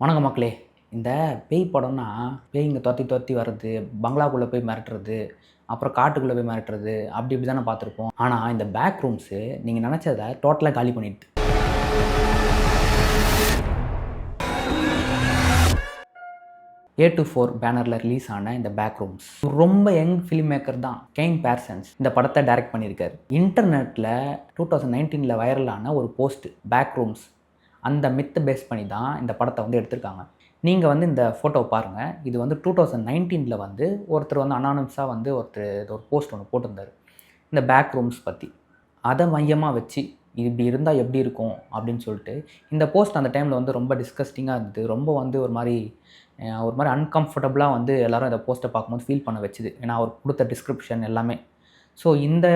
வணக்கம் மக்களே. இந்த பேய் படம்னா பேய்ங்க தொரத்தி தொரத்தி வர்றது, பங்களாக்குள்ளே போய் மிரட்டுறது, அப்புறம் காட்டுக்குள்ளே போய் மிரட்டுறது அப்படி இப்படி தானே பார்த்துருப்போம். ஆனால் இந்த பேக் ரூம்ஸு நீங்கள் நினச்சதை டோட்டலாக காலி பண்ணிடுது. A24 பேனரில் ரிலீஸ் ஆன இந்த பேக் ரூம்ஸ் ரொம்ப யங் ஃபிலிம் மேக்கர் தான் கெயின் பேர்சன்ஸ் இந்த படத்தை டைரக்ட் பண்ணியிருக்காரு. இன்டர்நெட்டில் 2019 வைரலான ஒரு போஸ்ட் பேக் ரூம்ஸ் அந்த மித்தை பேஸ் பண்ணி தான் இந்த படத்தை வந்து எடுத்திருக்காங்க. நீங்கள் வந்து இந்த ஃபோட்டோவை பாருங்கள். இது வந்து 2019 வந்து ஒருத்தர் வந்து அனானமஸாக வந்து ஒரு போஸ்ட் ஒன்று போட்டிருந்தார் இந்த பேக் ரூம்ஸ் பற்றி. அதை மையமாக வச்சு இப்படி இருந்தால் எப்படி இருக்கும் அப்படின்னு சொல்லிட்டு இந்த போஸ்ட் அந்த டைமில் வந்து ரொம்ப டிஸ்கஸ்டிங்காக இருந்தது. ரொம்ப வந்து ஒரு மாதிரி அன்கம்ஃபர்டபுளாக வந்து எல்லோரும் இந்த போஸ்ட்டை பார்க்கும்போது ஃபீல் பண்ண வச்சுது. ஏன்னா அவர் கொடுத்த டிஸ்கிரிப்ஷன் எல்லாமே. ஸோ இந்த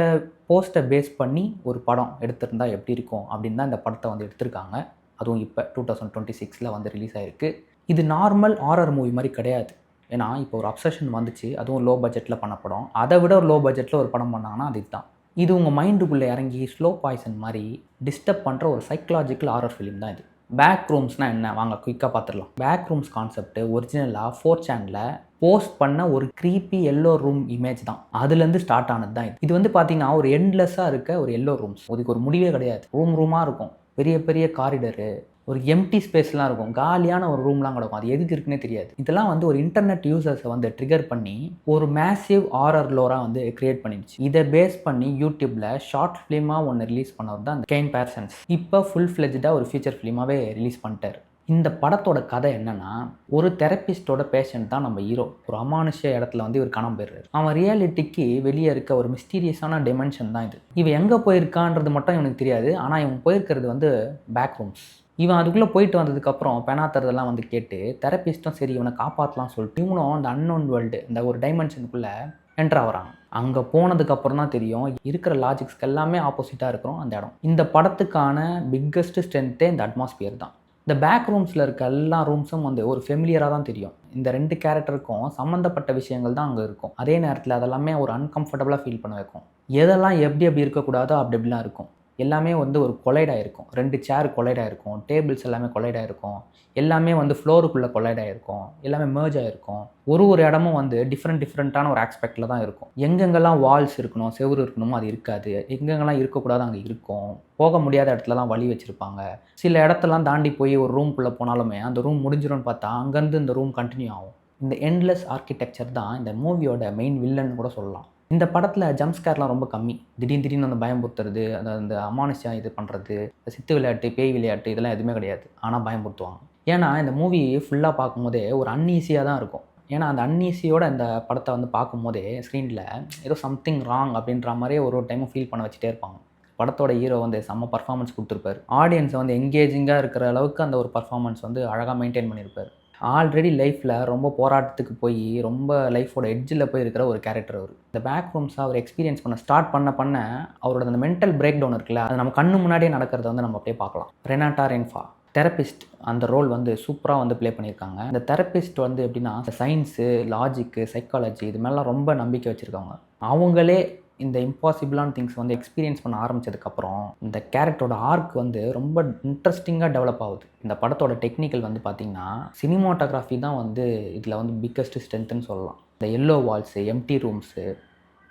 போஸ்ட்டை பேஸ் பண்ணி ஒரு படம் எடுத்திருந்தால் எப்படி இருக்கும் அப்படின்னு தான் இந்த படத்தை வந்து எடுத்திருக்காங்க. அதுவும் இப்போ 2026 வந்து ரிலீஸ் ஆகிருக்கு. இது நார்மல் ஹாரர் மூவி மாதிரி கிடையாது. ஏன்னா இப்போ ஒரு அப்சஷன் வந்துச்சு, அதுவும் லோ பட்ஜெட்டில் பண்ண படம். அதை விட ஒரு லோ பட்ஜெட்டில் ஒரு படம் பண்ணாங்கன்னா அது இதுதான். இது உங்கள் மைண்டுக்குள்ளே இறங்கி ஸ்லோ பாய்சன் மாதிரி டிஸ்டர்ப் பண்ணுற ஒரு சைக்கலாஜிக்கல் ஹாரர் ஃபிலிம் தான் இது. பேக் ரூம்ஸ்னால் என்ன, வாங்க குயிக்காக பார்த்துடலாம். பேக் ரூம்ஸ் கான்செப்ட் ஒரிஜினலாக 4chanல போஸ்ட் பண்ண ஒரு க்ரீப்பி எல்லோ ரூம் இமேஜ் தான். அதுலேருந்து ஸ்டார்ட் ஆனது தான் இது. இது வந்து பார்த்தீங்கன்னா ஒரு எண்ட்லெஸ்ஸாக இருக்க ஒரு எல்லோ ரூம்ஸ். அதுக்கு ஒரு முடிவே கிடையாது. ரூமாக இருக்கும், பெரிய பெரிய காரிடரு, ஒரு எம்டி ஸ்பேஸ்லாம் இருக்கும், காலியான ஒரு ரூம்லாம் கிடக்கும். அது எதுக்கு இருக்குன்னே தெரியாது. இதெல்லாம் வந்து ஒரு இன்டர்நெட் யூசர்ஸை வந்து ட்ரிகர் பண்ணி ஒரு மேசிவ் ஹாரர் லோராக வந்து கிரியேட் பண்ணிடுச்சு. இதை பேஸ் பண்ணி யூடியூப்பில் ஷார்ட் ஃபிலிமாக ஒன்று ரிலீஸ் பண்ணவர் தான் கெயின் பேர்சன்ஸ். இப்போ ஃபுல் ஃப்ளெஜ்டாக ஒரு ஃபீச்சர் ஃபிலிமாகவே ரிலீஸ் பண்ணிட்டார். இந்த படத்தோட கதை என்னன்னா, ஒரு தெரப்பிஸ்டோட பேஷண்ட் தான் நம்ம ஹீரோ. ஒரு அமானுஷ இடத்துல வந்து இவர் காணாம போயிடுறாரு. அவன் ரியாலிட்டிக்கு வெளியே இருக்க ஒரு மிஸ்டீரியஸான டைமென்ஷன் தான் இது. இவன் எங்கே போயிருக்கான்றது மட்டும் இவனுக்கு தெரியாது. ஆனால் இவன் போயிருக்கிறது வந்து பேக் ரூம்ஸ். இவன் அதுக்குள்ளே போயிட்டு வந்ததுக்கப்புறம் பெனாத்துறதெல்லாம் வந்து கேட்டு தெரப்பிஸ்ட்டும் சரி இவனை காப்பாற்றலாம் சொல்லிட்டு இவனும் அந்த அன்னோன் வேர்ல்டு இந்த ஒரு டைமென்ஷனுக்குள்ளே என்ட்ரு ஆகிறாங்க. அங்கே போனதுக்கப்புறம் தான் தெரியும் இருக்கிற லாஜிக்ஸ்க்கு எல்லாமே ஆப்போசிட்டாக இருக்கிறோம் அந்த இடம். இந்த படத்துக்கான பிக்கஸ்ட் ஸ்ட்ரென்த்தே இந்த அட்மாஸ்பியர் தான். இந்த பேக் ரூம்ஸில் இருக்க எல்லா ரூம்ஸும் வந்து ஒரு ஃபெமிலியராக தான் தெரியும். இந்த ரெண்டு கேரக்டருக்கும் சம்மந்தப்பட்ட விஷயங்கள் தான் அங்கே இருக்கும். அதே நேரத்தில் அதெல்லாமே ஒரு அன்கம்ஃபர்டபுளாக ஃபீல் பண்ண வைக்கும். எதெல்லாம் எப்படி இருக்கக்கூடாதோ அப்படி எப்படிலாம் இருக்கும். எல்லாமே வந்து ஒரு கொலைடாக இருக்கும். 2 சேர் கொலைடாக இருக்கும், டேபிள்ஸ் எல்லாமே கொலைடாக இருக்கும், எல்லாமே வந்து ஃப்ளோருக்குள்ளே கொலைடாக இருக்கும், எல்லாமே மேர்ஜ் ஆகிருக்கும். ஒரு இடமும் வந்து டிஃப்ரெண்ட்டான ஒரு ஆஸ்பெக்டில் தான் இருக்கும். எங்கெங்கெல்லாம் வால்ஸ் இருக்கணும், செவுறு இருக்கணுமோ அது இருக்காது. எங்கெங்கெல்லாம் இருக்கக்கூடாது அங்கே இருக்கும். போக முடியாத இடத்துலலாம் வழி வச்சுருப்பாங்க. சில இடத்தெல்லாம் தாண்டி போய் ஒரு ரூம்குள்ளே போனாலுமே அந்த ரூம் முடிஞ்சிடும்னு பார்த்தா அங்கேருந்து இந்த ரூம் கண்டினியூ ஆகும். இந்த எண்ட்லெஸ் ஆர்கிடெக்சர் தான் இந்த மூவியோட மெயின் வில்லன் கூட சொல்லலாம். இந்த படத்தில் ஜம்ப்ஸ்கேர்லாம் ரொம்ப கம்மி. திடீர்னு அந்த பயம்புறுத்துறது, அந்த அமானுஷம் இது பண்ணுறது, சித்து விளையாட்டு, பேய் விளையாட்டு இதெல்லாம் எதுவுமே கிடையாது. ஆனால் பயம்புறுத்துவாங்க. ஏன்னா இந்த மூவி ஃபுல்லாக பார்க்கும்போதே ஒரு அன்ஈஸியாக தான் இருக்கும். ஏன்னா அந்த அன்ஈஸியோட இந்த படத்தை வந்து பார்க்கும்போதே ஸ்க்ரீனில் ஏதோ சம்திங் ராங் அப்படின்ற மாதிரியே ஒரு டைமும் ஃபீல் பண்ண வச்சுட்டே இருப்பாங்க. படத்தோட ஹீரோ வந்து செம்ம பர்ஃபார்மன்ஸ் கொடுத்துருப்பார். ஆடியன்ஸை வந்து எங்கேஜிங்காக இருக்கிற அளவுக்கு அந்த ஒரு பர்ஃபார்மன்ஸ் வந்து அழகாக மெயின்டைன் பண்ணியிருப்பார். ஆல்ரெடி லைஃப்பில் ரொம்ப போராட்டத்துக்கு போய் ரொம்ப லைஃபோட எட்ஜில் போய் இருக்கிற ஒரு கேரக்டர் அவர். இந்த பேக் ரூம்ஸை அவர் எக்ஸ்பீரியன்ஸ் பண்ண ஸ்டார்ட் பண்ண அவரோட அந்த மென்டல் பிரேக் டவுன் இருக்குல்ல, அது நம்ம கண்ணு முன்னாடியே நடக்கிறத வந்து நம்ம அப்படியே பார்க்கலாம். ரெனாட்டா ரென்ஃபா தெரப்பிஸ்ட் அந்த ரோல் வந்து சூப்பராக வந்து ப்ளே பண்ணியிருக்காங்க. இந்த தெரப்பிஸ்ட் வந்து எப்படின்னா சயின்ஸு, லாஜிக்கு, சைக்காலஜி இது மாதிரிலாம் ரொம்ப நம்பிக்கை வச்சுருக்காங்க. அவங்களே இந்த இம்பாசிபிளான திங்ஸ் வந்து எக்ஸ்பீரியன்ஸ் பண்ண ஆரம்பித்ததுக்கப்புறம் இந்த கேரக்டரோட ஆர்க் வந்து ரொம்ப இன்ட்ரெஸ்டிங்காக டெவலப் ஆகுது. இந்த படத்தோட டெக்னிக்கல் வந்து பார்த்திங்கன்னா சினிமாட்டோகிராஃபி தான் வந்து இதில் வந்து பிக்கஸ்ட் ஸ்ட்ரென்த்துன்னு சொல்லலாம். இந்த எல்லோ வால்ஸு, எம்டி ரூம்ஸு,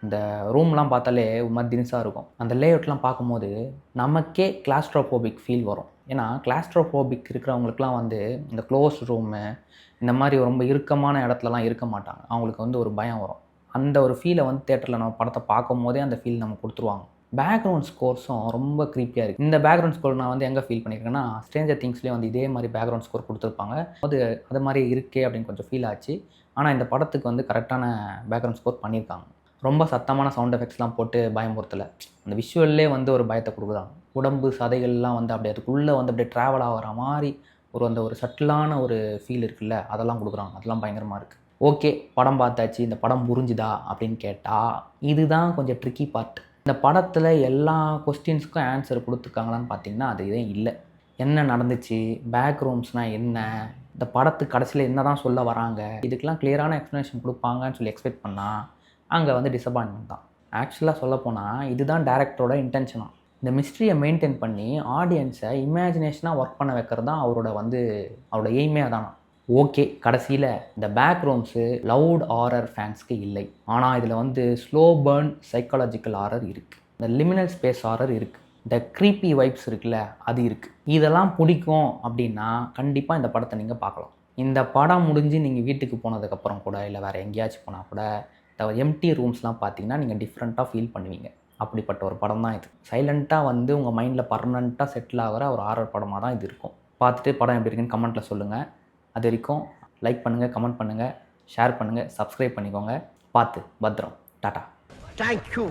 இந்த ரூம்லாம் பார்த்தாலே ஒரு மாதிரி தினிசாக இருக்கும். அந்த லேஅவுட்லாம் பார்க்கும்போது நமக்கே கிளாஸ்ட்ரோஃபோபிக் ஃபீல் வரும். ஏன்னா கிளாஸ்ட்ரோஃபோபிக் இருக்கிறவங்களுக்குலாம் வந்து இந்த க்ளோஸ் ரூமு இந்த மாதிரி ரொம்ப இறுக்கமான இடத்துலலாம் இருக்க மாட்டாங்க. அவங்களுக்கு வந்து ஒரு பயம் வரும். அந்த ஒரு ஃபீலை வந்து தேட்டரில் நம்ம படத்தை பார்க்கும் போதே அந்த ஃபீல் நம்ம கொடுத்துருவாங்க. பேக்ரவுண்ட் ஸ்கோர்ஸும் ரொம்ப க்ரீப்பியாக இருக்குது. இந்த பேக்ரவுண்ட் ஸ்கோர் நான் வந்து எங்கே ஃபீல் பண்ணியிருக்கேன்னா ஸ்ட்ரேஞ்சர் திங்ஸ்லேயே வந்து இதே மாதிரி பேக்ரவுண்ட் ஸ்கோர் கொடுத்துருப்பாங்க. அது மாதிரி இருக்கே அப்படின்னு கொஞ்சம் ஃபீல் ஆச்சு. ஆனால் இந்த படத்துக்கு வந்து கரெக்டான பேக்ரவுண்ட் ஸ்கோர் பண்ணியிருக்காங்க. ரொம்ப சத்தமான சவுண்ட் எஃபெக்ட்ஸ்லாம் போட்டு பயம்படுத்தலை. அந்த விஷுவல்லே வந்து ஒரு பயத்தை கொடுக்குறாங்க. உடம்பு சதைகள்லாம் வந்து அப்படியே அதுக்குள்ளே வந்து அப்படியே ட்ராவல் ஆகிற மாதிரி ஒரு சட்டிலான ஒரு ஃபீல் இருக்குல்ல, அதெல்லாம் கொடுக்குறாங்க. அதெல்லாம் பயங்கரமாக இருக்குது. ஓகே, படம் பார்த்தாச்சு, இந்த படம் புரிஞ்சுதா அப்படின்னு கேட்டால் இதுதான் கொஞ்சம் ட்ரிக்கி பார்ட். இந்த படத்தில் எல்லா கொஸ்டின்ஸ்க்கும் ஆன்சர் கொடுத்துருக்காங்களான்னு பார்த்தீங்கன்னா அது இதே இல்லை. என்ன நடந்துச்சு, பேக் ரூம்ஸ்னால் என்ன, இந்த படத்துக்கு கடைசியில் என்ன தான் சொல்ல வராங்க, இதுக்கெல்லாம் கிளியரான எக்ஸ்ப்ளனேஷன் கொடுப்பாங்கன்னு சொல்லி எக்ஸ்பெக்ட் பண்ணால் அங்கே வந்து டிசப்பாயின்மெண்ட் தான். ஆக்சுவலாக சொல்லப்போனால் இதுதான் டேரக்டரோட இன்டென்ஷனாக. இந்த மிஸ்ட்ரியை மெயின்டைன் பண்ணி ஆடியன்ஸை இமேஜினேஷனாக ஒர்க் பண்ண வைக்கிறது தான் அவரோட எய்மே அதானா. ஓகே, கடைசியில் இந்த பேக் ரூம்ஸு லவுட் ஹாரர் ஃபேன்ஸ்க்கு இல்லை. ஆனால் இதில் வந்து ஸ்லோ பர்ன் சைக்காலஜிக்கல் ஹாரர் இருக்குது, இந்த லிமினல் ஸ்பேஸ் ஹாரர் இருக்குது, இந்த க்ரீப்பி வைப்ஸ் இருக்குல்ல அது இருக்குது. இதெல்லாம் பிடிக்கும் அப்படின்னா கண்டிப்பாக இந்த படத்தை நீங்கள் பார்க்கலாம். இந்த படம் முடிஞ்சு நீங்கள் வீட்டுக்கு போனதுக்கப்புறம் கூட இல்லை வேறு எங்கேயாச்சும் போனால் கூட இந்த எம்டி ரூம்ஸ்லாம் பார்த்தீங்கன்னா நீங்கள் டிஃப்ரெண்ட்டாக ஃபீல் பண்ணுவீங்க. அப்படிப்பட்ட ஒரு படம் தான் இது. சைலண்ட்டாக வந்து உங்கள் மைண்டில் பர்மனெண்ட்டாக செட்டில் ஆகிற ஒரு ஹாரர் படமாக தான் இது இருக்கும். பார்த்துட்டு படம் எப்படி இருக்குன்னு கமெண்ட்டில் சொல்லுங்கள். அது வரைக்கும் லைக் பண்ணுங்கள், கமெண்ட் பண்ணுங்கள், ஷேர் பண்ணுங்கள், சப்ஸ்கிரைப் பண்ணிக்கோங்க. பார்த்து பத்திரம். டாட்டா. தேங்க்யூ.